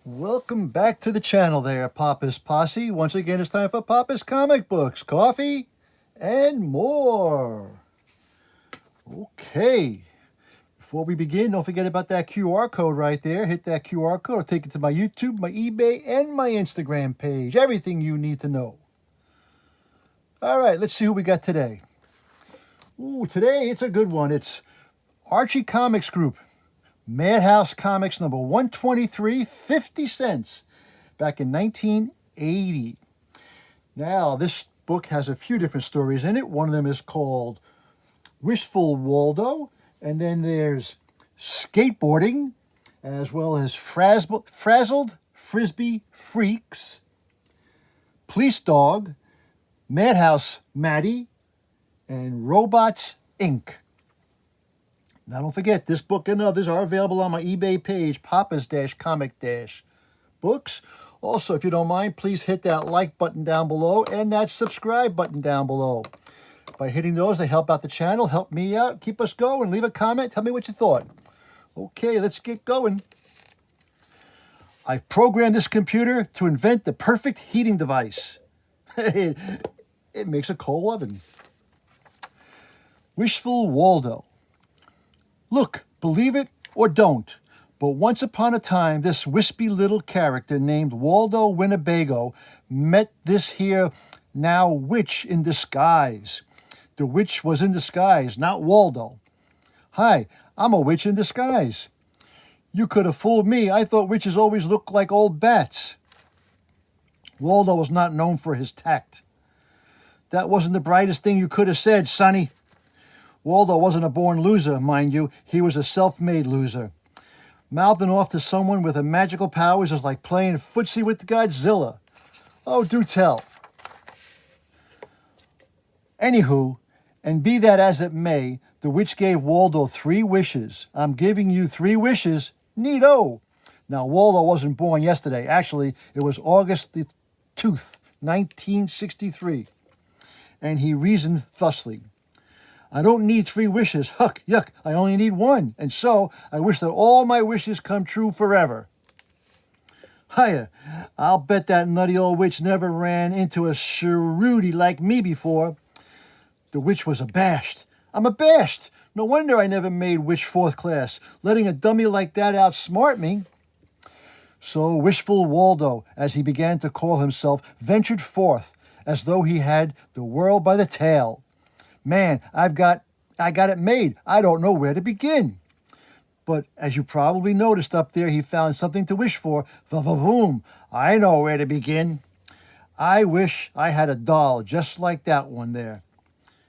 Welcome back to the channel there, Papa's Posse. Once again, it's time for Papa's Comic Books, coffee, and more. Okay. Before we begin, don't forget about that QR code right there. Hit that QR code. It'll take you to my YouTube, my eBay, and my Instagram page. Everything you need to know. All right, let's see who we got today. Today it's a good one. It's Archie Comics Group. MadHouse Comics number 123, 50 cents, back in 1980. Now, this book has a few different stories in it. One of them is called Wishful Waldo, and then there's skateboarding, as well as frazzled Frisbee freaks, police dog, MadHouse Maddie, and Robots Inc. Now, don't forget, this book and others are available on my eBay page, Papa's-Comic-Books. Also, if you don't mind, please hit that like button down below and that subscribe button down below. By hitting those, they help out the channel, help me out, keep us going. Leave a comment, tell me what you thought. Okay, let's get going. I've programmed this computer to invent the perfect heating device. It makes a coal oven. Wishful Waldo. Look, believe it or don't, but once upon a time, this wispy little character named Waldo Winnebago met this here now witch in disguise. The witch was in disguise, not Waldo. Hi, I'm a witch in disguise. You could have fooled me. I thought witches always look like old bats. Waldo was not known for his tact. That wasn't the brightest thing you could have said, Sonny. Waldo wasn't a born loser, mind you. He was a self-made loser. Mouthing off to someone with a magical powers is like playing footsie with Godzilla. Oh, do tell. Anywho, and be that as it may, the witch gave Waldo 3 wishes. I'm giving you 3 wishes. Neato. Now, Waldo wasn't born yesterday. Actually, it was August the 2nd, 1963. And he reasoned thusly. I don't need 3 wishes. Huck, yuck, I only need 1. And so, I wish that all my wishes come true forever. Hiya, I'll bet that nutty old witch never ran into a shrewdy like me before. The witch was abashed. I'm abashed. No wonder I never made witch 4th class, letting a dummy like that outsmart me. So Wishful Waldo, as he began to call himself, ventured forth, as though he had the world by the tail. Man, I got it made. I don't know where to begin. But as you probably noticed up there, he found something to wish for. Va-va-voom. I know where to begin. I wish I had a doll just like that one there.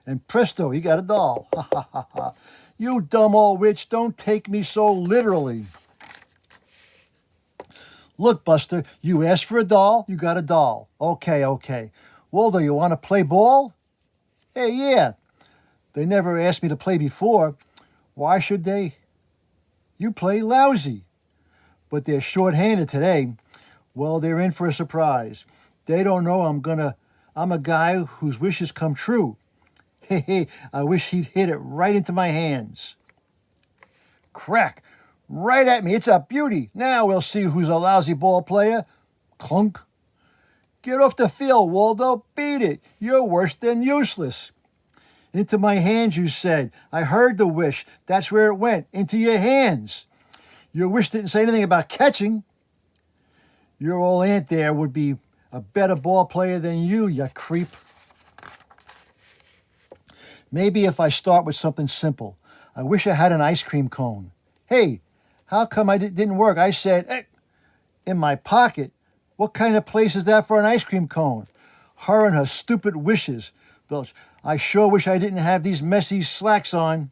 And presto, he got a doll. Ha ha ha ha. You dumb old witch, don't take me so literally. Look, Buster, you asked for a doll, you got a doll. Okay. Waldo, you want to play ball? Hey, yeah. They never asked me to play before. Why should they? You play lousy. But they're short-handed today. Well, they're in for a surprise. They don't know I'm a guy whose wishes come true. Hey, I wish he'd hit it right into my hands. Crack! Right at me. It's a beauty. Now we'll see who's a lousy ball player. Clunk. Get off the field, Waldo. Beat it. You're worse than useless. Into my hands, you said. I heard the wish. That's where it went. Into your hands. Your wish didn't say anything about catching. Your old aunt there would be a better ball player than you creep. Maybe if I start with something simple. I wish I had an ice cream cone. Hey, how come it didn't work? I said, in my pocket. What kind of place is that for an ice cream cone? Her and her stupid wishes. Belch. I sure wish I didn't have these messy slacks on.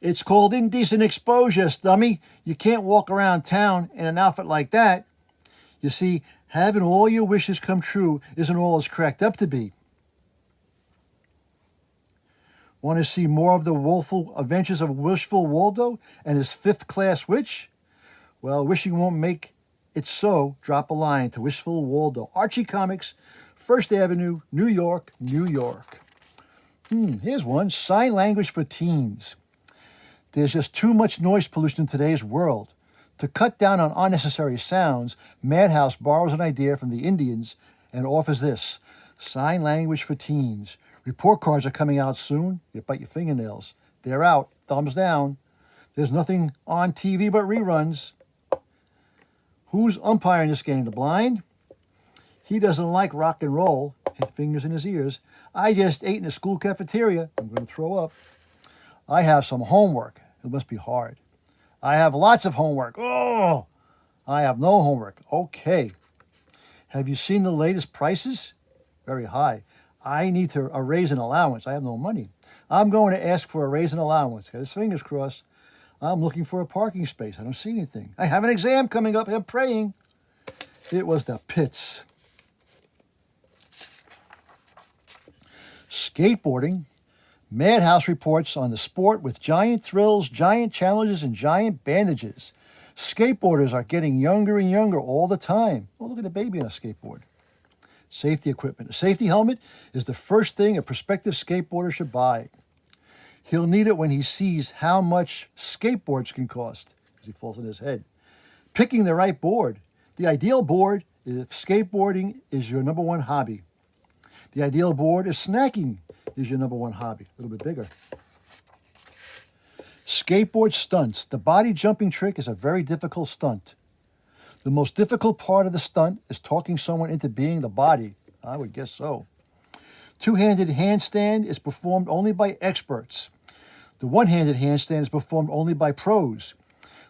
It's called indecent exposure, dummy. You can't walk around town in an outfit like that. You see, having all your wishes come true isn't all it's cracked up to be. Want to see more of the woeful adventures of Wishful Waldo and his 5th class witch? Well, wishing won't make it so. Drop a line to Wishful Waldo. Archie Comics, 1st Avenue, New York, New York. Here's one. Sign language for teens. There's just too much noise pollution in today's world. To cut down on unnecessary sounds, MadHouse borrows an idea from the Indians and offers this: sign language for teens. Report cards are coming out soon. You bite your fingernails. They're out. Thumbs down. There's nothing on TV but reruns. Who's umpiring this game? The blind? He doesn't like rock and roll. Hit fingers in his ears. I just ate in the school cafeteria. I'm going to throw up. I have some homework. It must be hard. I have lots of homework. Oh, I have no homework. Okay. Have you seen the latest prices? Very high. I need to raise an allowance. I have no money. I'm going to ask for a raise in allowance. Got his fingers crossed. I'm looking for a parking space. I don't see anything. I have an exam coming up. I'm praying. It was the pits. Skateboarding. MadHouse reports on the sport with giant thrills, giant challenges, and giant bandages. Skateboarders are getting younger and younger all the time. Oh, look at the baby on a skateboard. Safety equipment. A safety helmet is the first thing a prospective skateboarder should buy. He'll need it when he sees how much skateboards can cost, because he falls on his head. Picking the right board. The ideal board if skateboarding is your number one hobby. The ideal board if snacking is your number one hobby. A little bit bigger. Skateboard stunts. The body jumping trick is a very difficult stunt. The most difficult part of the stunt is talking someone into being the body. I would guess so. Two-handed handstand is performed only by experts. The one-handed handstand is performed only by pros.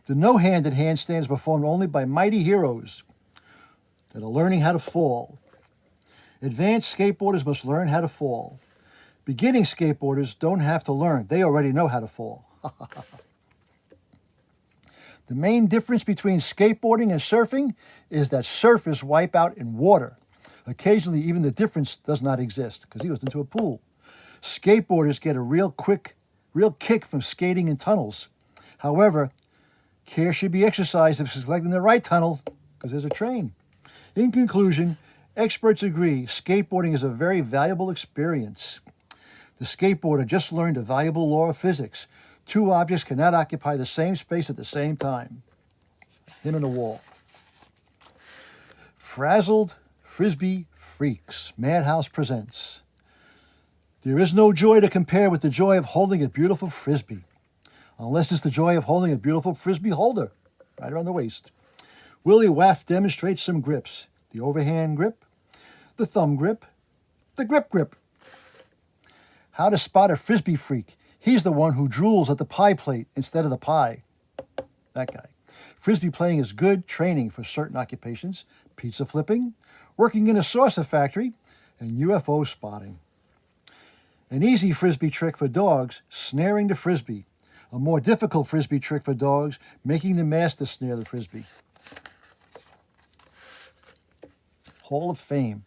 The no-handed handstand is performed only by mighty heroes that are learning how to fall. Advanced skateboarders must learn how to fall. Beginning skateboarders don't have to learn. They already know how to fall. The main difference between skateboarding and surfing is that surfers wipe out in water. Occasionally, even the difference does not exist because he goes into a pool. Skateboarders get a real kick from skating in tunnels. However, care should be exercised if selecting the right tunnel because there's a train. In conclusion, experts agree skateboarding is a very valuable experience. The skateboarder just learned a valuable law of physics. Two objects cannot occupy the same space at the same time. Him and the wall. Frazzled Frisbee Freaks. MadHouse presents. There is no joy to compare with the joy of holding a beautiful Frisbee. Unless it's the joy of holding a beautiful Frisbee holder. Right around the waist. Willie Waff demonstrates some grips. The overhand grip. The thumb grip. The grip grip. How to spot a Frisbee freak. He's the one who drools at the pie plate instead of the pie. That guy. Frisbee playing is good training for certain occupations. Pizza flipping, working in a saucer factory, and UFO spotting. An easy Frisbee trick for dogs, snaring the Frisbee. A more difficult Frisbee trick for dogs, making the master snare the Frisbee. Hall of Fame.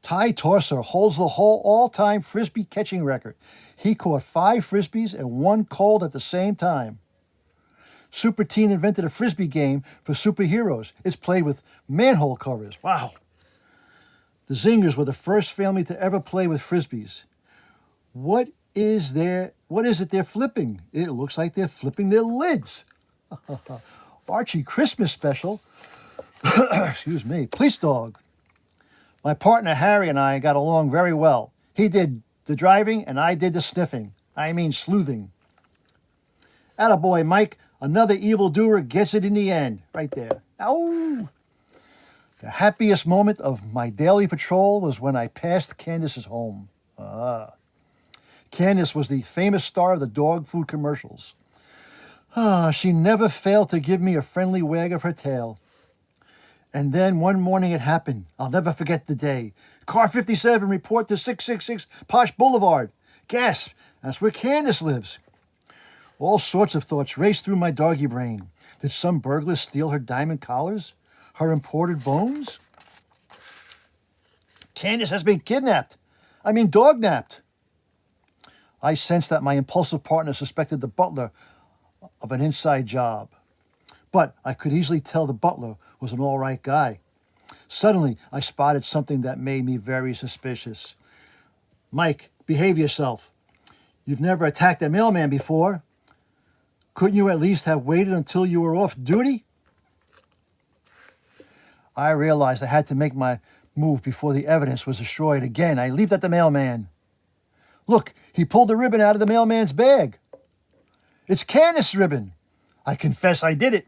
Ty Torser holds the whole all-time Frisbee catching record. He caught 5 Frisbees and 1 cold at the same time. Super Teen invented a Frisbee game for superheroes. It's played with manhole covers. Wow. The Zingers were the first family to ever play with Frisbees. What is it they're flipping? It looks like they're flipping their lids. Archie Christmas special. Excuse me. Police dog. My partner Harry and I got along very well. He did the driving and I did the sniffing. I mean sleuthing. Attaboy, Mike. Another evildoer gets it in the end. Right there. Ow! The happiest moment of my daily patrol was when I passed Candace's home. Candace was the famous star of the dog food commercials. She never failed to give me a friendly wag of her tail. And then one morning it happened. I'll never forget the day. Car 57, report to 666 Posh Boulevard. Gasp, that's where Candace lives. All sorts of thoughts raced through my doggy brain. Did some burglar steal her diamond collars? Her imported bones? Candace has been kidnapped. Dog-napped. I sensed that my impulsive partner suspected the butler of an inside job. But I could easily tell the butler was an all right guy. Suddenly, I spotted something that made me very suspicious. Mike, behave yourself. You've never attacked a mailman before. Couldn't you at least have waited until you were off duty? I realized I had to make my move before the evidence was destroyed again. I leaped at the mailman. Look, he pulled the ribbon out of the mailman's bag. It's Candace's ribbon. I confess I did it.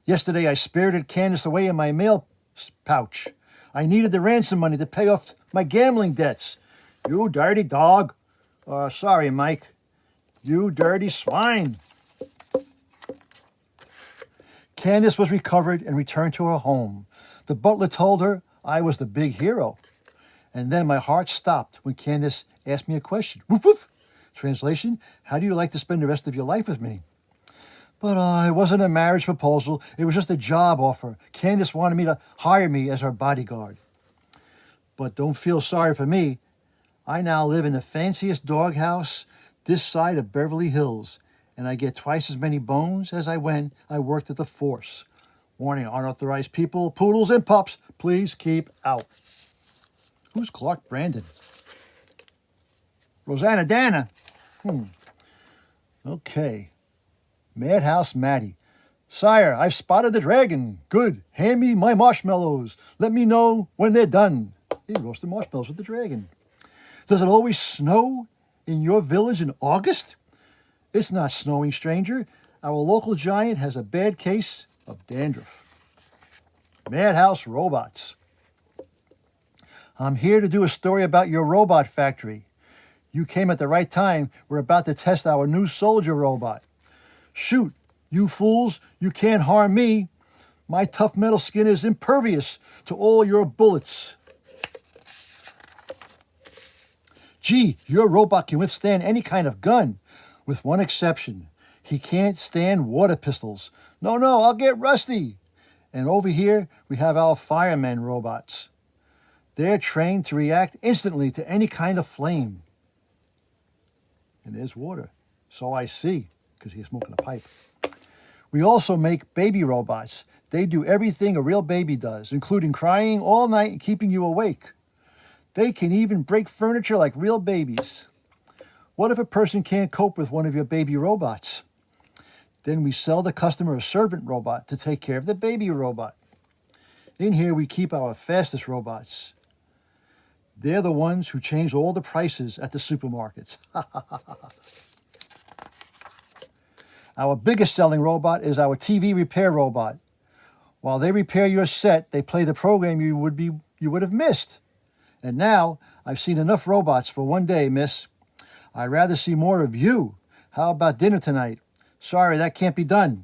Yesterday I spirited Candace away in my mail pouch. I needed the ransom money to pay off my gambling debts. You dirty dog. Sorry, Mike. You dirty swine. Candace was recovered and returned to her home. The butler told her I was the big hero. And then my heart stopped when Candace asked me a question. Woof, woof. Translation, how do you like to spend the rest of your life with me? But it wasn't a marriage proposal. It was just a job offer. Candace wanted me to hire me as her bodyguard. But don't feel sorry for me. I now live in the fanciest doghouse this side of Beverly Hills, and I get twice as many bones as when I worked at the force. Warning, unauthorized people, poodles, and pups, please keep out. Who's Clark Brandon? Rosanna Dana. Okay. MadHouse Matty. Sire, I've spotted the dragon. Good. Hand me my marshmallows. Let me know when they're done. He roasted marshmallows with the dragon. Does it always snow in your village in August? It's not snowing, stranger. Our local giant has a bad case of dandruff. MadHouse Robots. I'm here to do a story about your robot factory. You came at the right time. We're about to test our new soldier robot. Shoot, you fools, you can't harm me. My tough metal skin is impervious to all your bullets. Gee, your robot can withstand any kind of gun, with one exception. He can't stand water pistols. No, I'll get rusty. And over here, we have our firemen robots. They're trained to react instantly to any kind of flame. And there's water. So I see, because he's smoking a pipe. We also make baby robots. They do everything a real baby does, including crying all night and keeping you awake. They can even break furniture like real babies. What if a person can't cope with one of your baby robots? Then we sell the customer a servant robot to take care of the baby robot. In here we keep our fastest robots. They're the ones who change all the prices at the supermarkets. Our biggest selling robot is our TV repair robot. While they repair your set, they play the program you would have missed. And now, I've seen enough robots for one day, miss. I'd rather see more of you. How about dinner tonight? Sorry, that can't be done.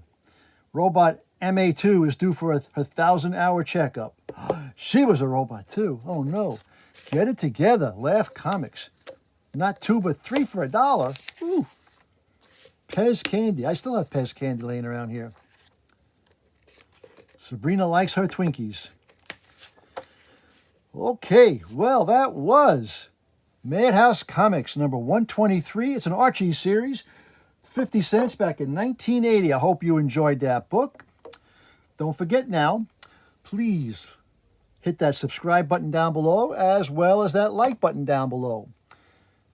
Robot MA2 is due for her 1,000-hour checkup. She was a robot too. Oh no. Get it together. Laugh Comics. Not 2, but 3 for $1. Ooh. Pez candy. I still have Pez candy laying around here. Sabrina likes her Twinkies. Okay, well, that was MadHouse Comics number 123. It's an Archie series. 50 cents back in 1980. I hope you enjoyed that book. Don't forget now, please hit that subscribe button down below as well as that like button down below.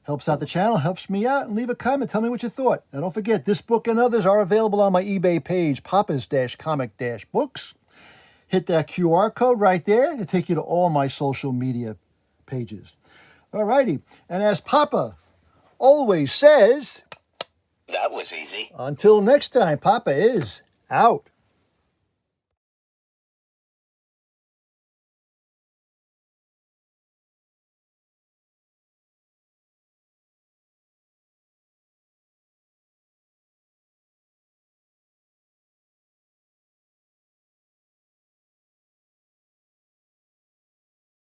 Helps out the channel, helps me out, and leave a comment. Tell me what you thought. And don't forget, this book and others are available on my eBay page, Papa's-Comic-Books. Hit that QR code right there to take you to all my social media pages. Alrighty, and as Papa always says... That was easy. Until next time, Papa is out.